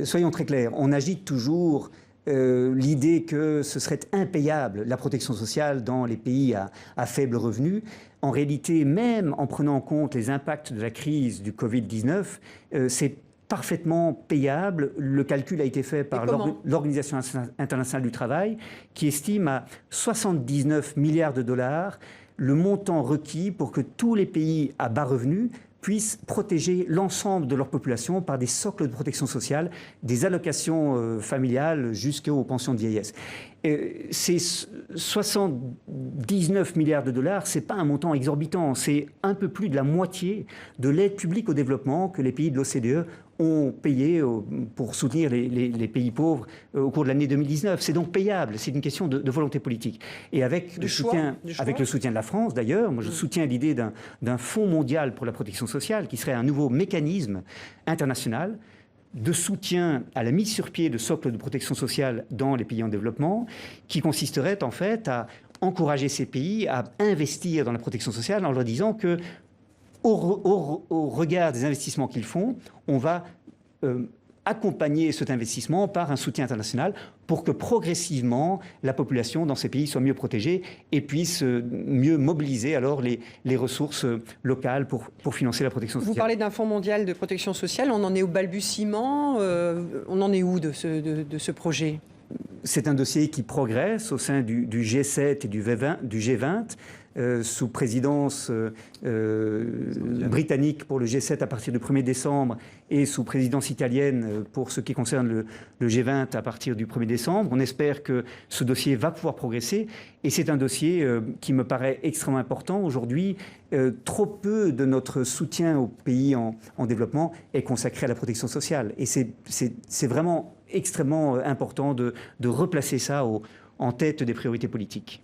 Soyons très clairs, on agite toujours l'idée que ce serait impayable, la protection sociale dans les pays à faible revenu. En réalité, même en prenant en compte les impacts de la crise du Covid-19, c'est parfaitement payable. Le calcul a été fait par l'Organisation internationale du travail, qui estime à 79 milliards de dollars le montant requis pour que tous les pays à bas revenus puissent protéger l'ensemble de leur population par des socles de protection sociale, des allocations familiales jusqu'aux pensions de vieillesse. Ces 79 milliards de dollars, ce n'est pas un montant exorbitant, c'est un peu plus de la moitié de l'aide publique au développement que les pays de l'OCDE ont payé pour soutenir les pays pauvres au cours de l'année 2019. C'est donc payable, c'est une question de volonté politique. Et avec le soutien de la France, d'ailleurs, moi je soutiens l'idée d'un fonds mondial pour la protection sociale, qui serait un nouveau mécanisme international de soutien à la mise sur pied de socles de protection sociale dans les pays en développement, qui consisterait en fait à encourager ces pays à investir dans la protection sociale en leur disant que, au regard des investissements qu'ils font, on va accompagner cet investissement par un soutien international pour que progressivement la population dans ces pays soit mieux protégée et puisse mieux mobiliser alors les ressources locales pour financer la protection sociale. Vous parlez d'un fonds mondial de protection sociale, on en est au balbutiement, on en est où de ce projet ? C'est un dossier qui progresse au sein du G7 et du G20. Sous présidence britannique pour le G7 à partir du 1er décembre et sous présidence italienne pour ce qui concerne le G20 à partir du 1er décembre. On espère que ce dossier va pouvoir progresser et c'est un dossier qui me paraît extrêmement important. Aujourd'hui, trop peu de notre soutien aux pays en développement est consacré à la protection sociale et c'est vraiment extrêmement important de replacer ça en tête des priorités politiques.